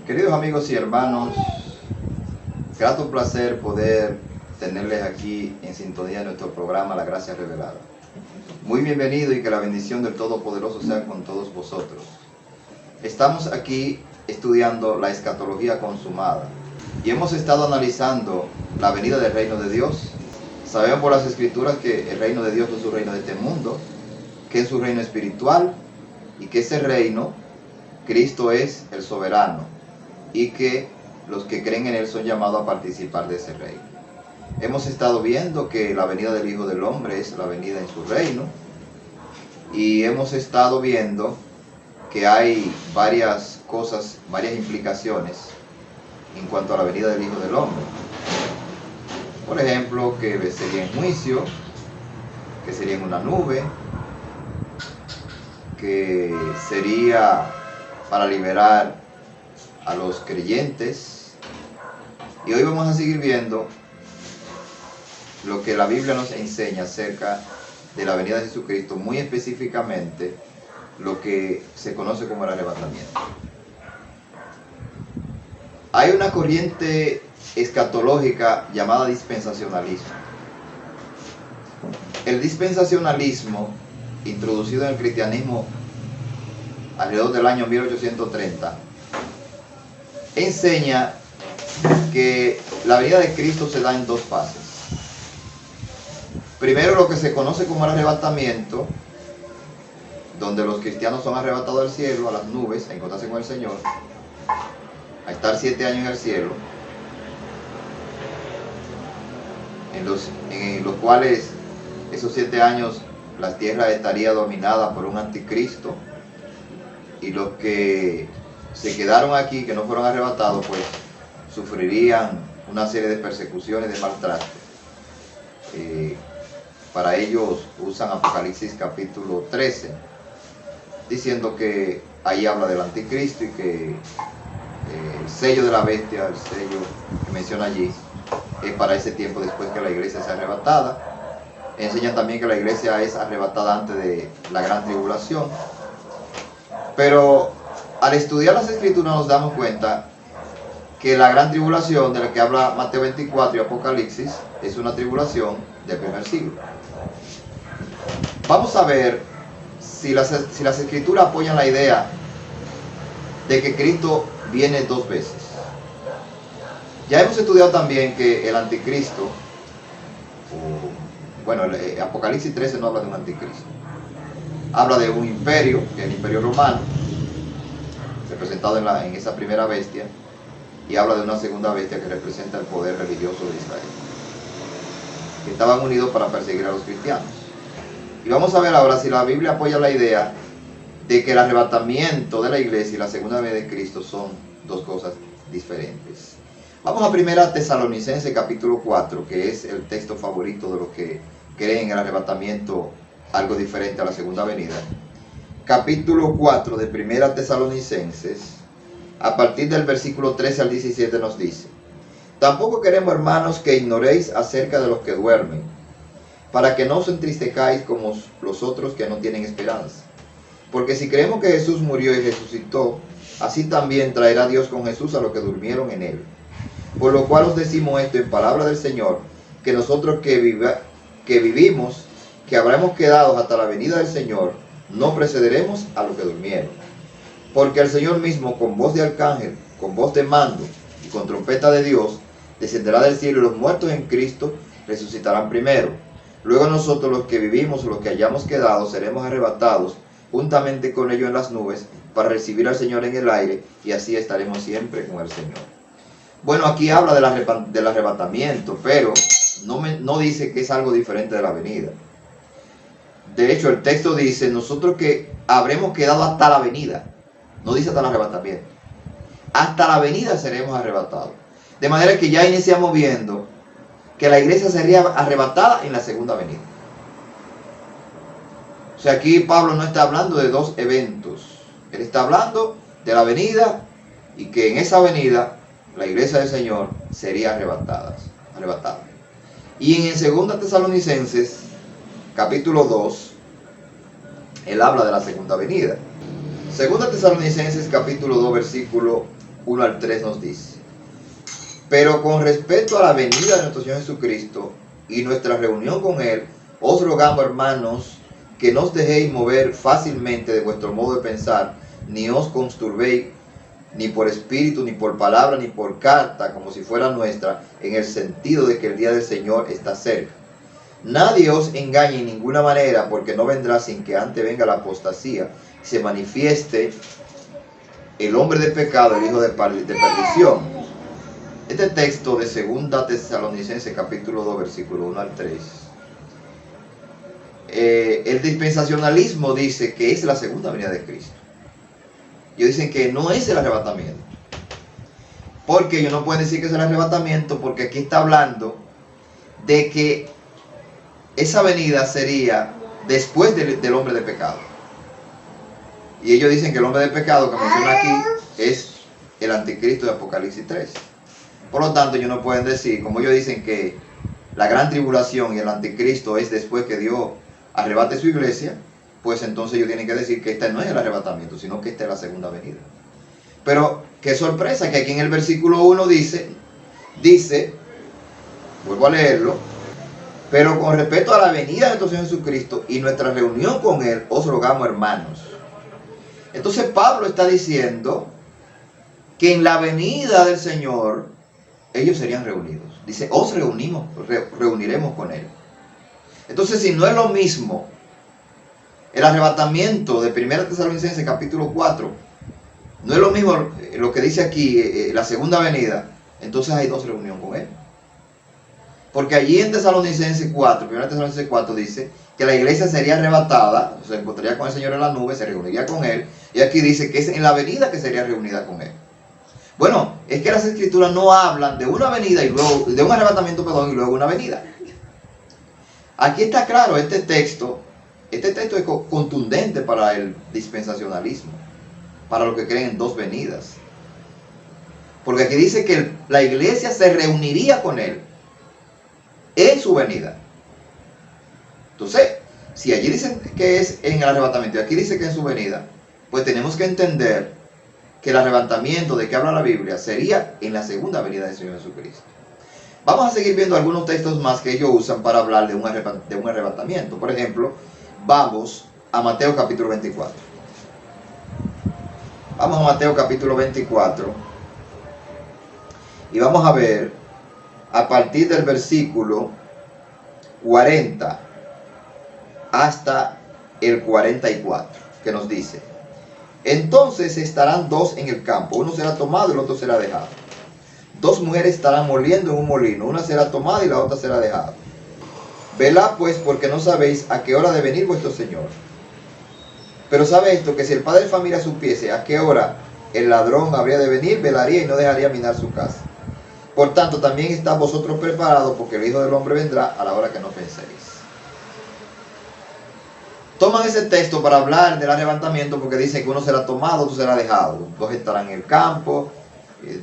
Queridos amigos y hermanos, grato placer poder tenerles aquí en sintonía de nuestro programa La Gracia Revelada. Muy bienvenido y que la bendición del Todopoderoso sea con todos vosotros. Estamos aquí estudiando la escatología consumada y hemos estado analizando la venida del reino de Dios. Sabemos por las escrituras que el reino de Dios no es un reino de este mundo, que es un reino espiritual y que ese reino, Cristo es el soberano y que los que creen en Él son llamados a participar de ese reino. Hemos estado viendo que la venida del Hijo del Hombre es la venida en su reino y hemos estado viendo que hay varias cosas, varias implicaciones en cuanto a la venida del Hijo del Hombre. Por ejemplo, que sería en juicio, que sería en una nube, que sería para liberar a los creyentes. Y hoy vamos a seguir viendo lo que la Biblia nos enseña acerca de la venida de Jesucristo, muy específicamente lo que se conoce como el arrebatamiento. Hay una corriente escatológica llamada dispensacionalismo. El dispensacionalismo, introducido en el cristianismo alrededor del año 1830, enseña que la venida de Cristo se da en dos fases. Primero, lo que se conoce como el arrebatamiento, donde los cristianos son arrebatados al cielo, a las nubes, a encontrarse con el Señor, a estar 7 años en el cielo, en los cuales esos 7 años la tierra estaría dominada por un anticristo, y los que se quedaron aquí, que no fueron arrebatados, pues sufrirían una serie de persecuciones, de maltrato. Para ellos usan Apocalipsis capítulo 13, diciendo que ahí habla del anticristo y que el sello de la bestia, el sello que menciona allí, es para ese tiempo después que la iglesia sea arrebatada. Enseñan también que la iglesia es arrebatada antes de la gran tribulación. Pero al estudiar las escrituras nos damos cuenta que la gran tribulación de la que habla Mateo 24 y Apocalipsis es una tribulación del primer siglo. Vamos a ver si las escrituras apoyan la idea de que Cristo viene 2 veces. Ya hemos estudiado también que el anticristo, el Apocalipsis 13 no habla de un anticristo, habla de un imperio, que es el imperio romano, representado en esa primera bestia, y habla de una segunda bestia que representa el poder religioso de Israel, que estaban unidos para perseguir a los cristianos. Y vamos a ver ahora si la Biblia apoya la idea de que el arrebatamiento de la iglesia y la segunda venida de Cristo son dos cosas diferentes. Vamos a 1 Tesalonicenses capítulo 4, que es el texto favorito de los que creen en el arrebatamiento algo diferente a la segunda venida. Capítulo 4 de 1 Tesalonicenses, a partir del versículo 13 al 17 nos dice: tampoco queremos, hermanos, que ignoréis acerca de los que duermen, para que no os entristezcáis como los otros que no tienen esperanza. Porque si creemos que Jesús murió y resucitó, así también traerá Dios con Jesús a los que durmieron en él. Por lo cual os decimos esto en palabra del Señor, que nosotros que vivimos, que habremos quedado hasta la venida del Señor, no precederemos a los que durmieron. Porque el Señor mismo, con voz de arcángel, con voz de mando y con trompeta de Dios, descenderá del cielo, y los muertos en Cristo resucitarán primero. Luego nosotros, los que vivimos, los que hayamos quedado, seremos arrebatados juntamente con ellos en las nubes, para recibir al Señor en el aire, y así estaremos siempre con el Señor. Bueno, aquí habla del arrebatamiento, pero no dice que es algo diferente de la venida. De hecho, el texto dice, nosotros que habremos quedado hasta la venida. No dice hasta el arrebatamiento. Hasta la venida seremos arrebatados. De manera que ya iniciamos viendo que la iglesia sería arrebatada en la segunda venida. O sea, aquí Pablo no está hablando de dos eventos. Él está hablando de la venida, y que en esa venida la iglesia del Señor sería arrebatada. Y en 2 Tesalonicenses capítulo 2, él habla de la segunda venida. 2 Tesalonicenses capítulo 2, versículo 1 al 3 nos dice: pero con respecto a la venida de nuestro Señor Jesucristo y nuestra reunión con Él, os rogamos, hermanos, que no os dejéis mover fácilmente de vuestro modo de pensar, ni os conturbéis ni por espíritu, ni por palabra, ni por carta, como si fuera nuestra, en el sentido de que el día del Señor está cerca. Nadie os engañe en ninguna manera, porque no vendrá sin que antes venga la apostasía, y se manifieste el hombre de pecado, el hijo de perdición. Este texto de 2 Tesalonicenses capítulo 2, versículo 1 al 3. El dispensacionalismo dice que es la segunda venida de Cristo. Ellos dicen que no es el arrebatamiento. Porque ellos no pueden decir que es el arrebatamiento, porque aquí está hablando de que esa venida sería después del hombre de pecado. Y ellos dicen que el hombre de pecado que menciona aquí es el anticristo de Apocalipsis 3. Por lo tanto, ellos no pueden decir, como ellos dicen que la gran tribulación y el anticristo es después que Dios arrebate su iglesia, pues entonces ellos tienen que decir que este no es el arrebatamiento, sino que esta es la segunda venida. Pero qué sorpresa que aquí en el versículo 1 dice, vuelvo a leerlo: pero con respecto a la venida de nuestro Señor Jesucristo y nuestra reunión con Él, os rogamos, hermanos. Entonces Pablo está diciendo que en la venida del Señor ellos serían reunidos. Dice, os reuniremos con Él. Entonces, si no es lo mismo el arrebatamiento de 1 Tesalonicenses capítulo 4, no es lo mismo lo que dice aquí, la segunda venida, entonces hay dos reuniones con Él. Porque allí en Tesalonicenses 4, 1 Tesalonicenses 4 dice que la iglesia sería arrebatada, se encontraría con el Señor en la nube, se reuniría con Él, y aquí dice que es en la venida que sería reunida con Él. Bueno, es que las escrituras no hablan de una venida y luego, de un arrebatamiento, y luego una venida. Aquí está claro, este texto es contundente para el dispensacionalismo, para los que creen en dos venidas. Porque aquí dice que la iglesia se reuniría con Él en su venida. Entonces, si allí dicen que es en el arrebatamiento y aquí dice que es en su venida, pues tenemos que entender que el arrebatamiento de que habla la Biblia sería en la segunda venida del Señor Jesucristo. Vamos a seguir viendo algunos textos más que ellos usan para hablar de un arrebatamiento. Por ejemplo, vamos a Mateo capítulo 24. Vamos a Mateo capítulo 24 y vamos a ver a partir del versículo 40 hasta el 44, que nos dice: entonces estarán dos en el campo, uno será tomado y el otro será dejado. Dos mujeres estarán moliendo en un molino, una será tomada y la otra será dejada. Velad pues, porque no sabéis a qué hora de venir vuestro Señor. Pero sabe esto, que si el padre de familia supiese a qué hora el ladrón habría de venir, velaría y no dejaría minar su casa. Por tanto, también estáis vosotros preparados, porque el Hijo del Hombre vendrá a la hora que no penséis. Toman ese texto para hablar del arrebatamiento, porque dice que uno será tomado, otro será dejado. Dos estarán en el campo,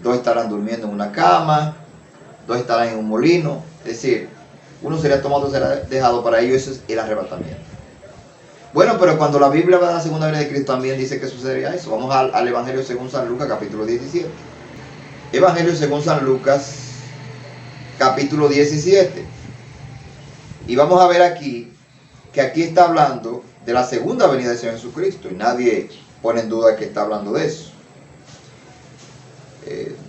dos estarán durmiendo en una cama, dos estarán en un molino. Es decir, uno será tomado, otro será dejado. Para ellos eso es el arrebatamiento. Bueno, pero cuando la Biblia va a la segunda venida de Cristo también dice que sucedería eso. Vamos al Evangelio según San Lucas, capítulo 17. Evangelio según San Lucas, capítulo 17. Y vamos a ver aquí, que aquí está hablando de la segunda venida del Señor Jesucristo. Y nadie pone en duda que está hablando de eso.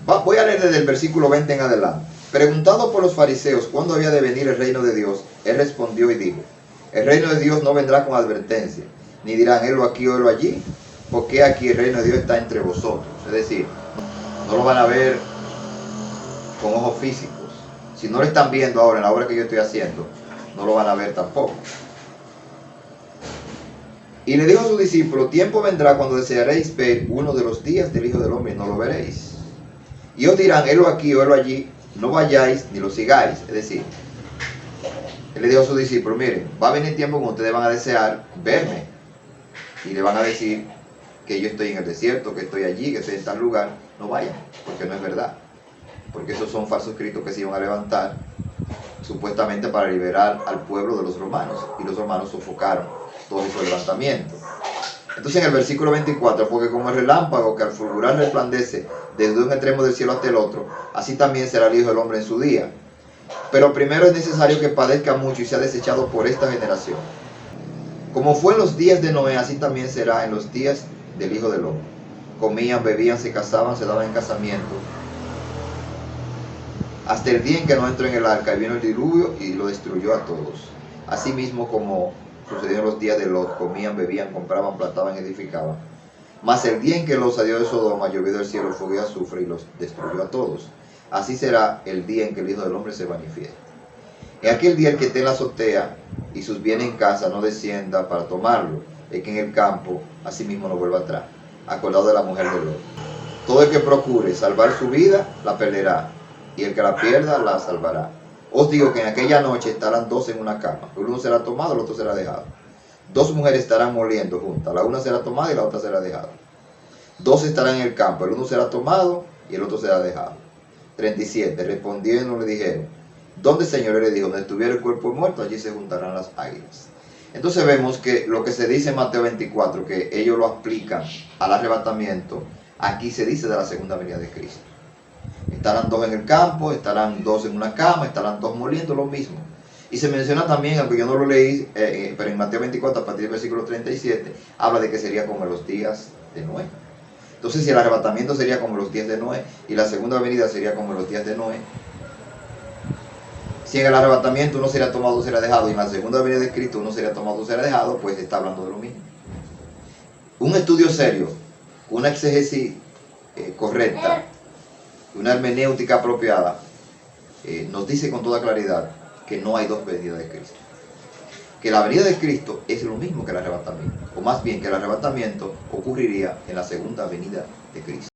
Voy a leer desde el versículo 20 en adelante. Preguntado por los fariseos cuándo había de venir el reino de Dios, él respondió y dijo: el reino de Dios no vendrá con advertencia, ni dirán helo aquí o helo allí, porque aquí el reino de Dios está entre vosotros. Es decir, no lo van a ver con ojos físicos. Si no lo están viendo ahora en la obra que yo estoy haciendo, no lo van a ver tampoco. Y le dijo a sus discípulos: tiempo vendrá cuando desearéis ver uno de los días del Hijo del Hombre y no lo veréis. Y os dirán helo aquí o helo allí, no vayáis ni lo sigáis. Es decir, él le dijo a sus discípulos: miren, va a venir tiempo cuando ustedes van a desear verme y le van a decir que yo estoy en el desierto, que estoy allí, que estoy en tal lugar. No vayan, porque no es verdad, porque esos son falsos cristos que se iban a levantar supuestamente para liberar al pueblo de los romanos, y los romanos sofocaron todos esos levantamientos. Entonces en el versículo 24, porque como el relámpago que al fulgurar resplandece desde un extremo del cielo hasta el otro, así también será el Hijo del Hombre en su día. Pero primero es necesario que padezca mucho y sea desechado por esta generación. Como fue en los días de Noé, así también será en los días del Hijo del Hombre. Comían, bebían, se casaban, se daban en casamiento, hasta el día en que no entró en el arca y vino el diluvio y lo destruyó a todos. Asimismo como sucedió en los días de Lot, comían, bebían, compraban, plantaban, edificaban. Mas el día en que Lot salió de Sodoma, llovió del cielo fuego y azufre y los destruyó a todos. Así será el día en que el Hijo del Hombre se manifieste. En aquel día el que esté en la azotea y sus bienes en casa no descienda para tomarlo, es que en el campo asimismo no vuelva atrás, acordado de la mujer de Lot. Todo el que procure salvar su vida, la perderá, y el que la pierda, la salvará. Os digo que en aquella noche estarán dos en una cama, el uno será tomado, el otro será dejado. Dos mujeres estarán moliendo juntas, la una será tomada y la otra será dejada. Dos estarán en el campo, el uno será tomado y el otro será dejado. 37. Respondiendo le dijeron, ¿dónde, Señor? Él le dijo, donde estuviera el cuerpo muerto, allí se juntarán las águilas. Entonces vemos que lo que se dice en Mateo 24, que ellos lo aplican al arrebatamiento, aquí se dice de la segunda venida de Cristo. Estarán dos en el campo, estarán dos en una cama, estarán dos moliendo, lo mismo. Y se menciona también, aunque yo no lo leí, pero en Mateo 24, a partir del versículo 37, habla de que sería como en los días de Noé. Entonces, si el arrebatamiento sería como en los días de Noé, y la segunda venida sería como en los días de Noé, si en el arrebatamiento uno sería tomado o será dejado, y en la segunda venida de Cristo uno sería tomado o será dejado, pues está hablando de lo mismo. Un estudio serio, una exégesis correcta, una hermenéutica apropiada, nos dice con toda claridad que no hay dos venidas de Cristo. Que la venida de Cristo es lo mismo que el arrebatamiento, o más bien que el arrebatamiento ocurriría en la segunda venida de Cristo.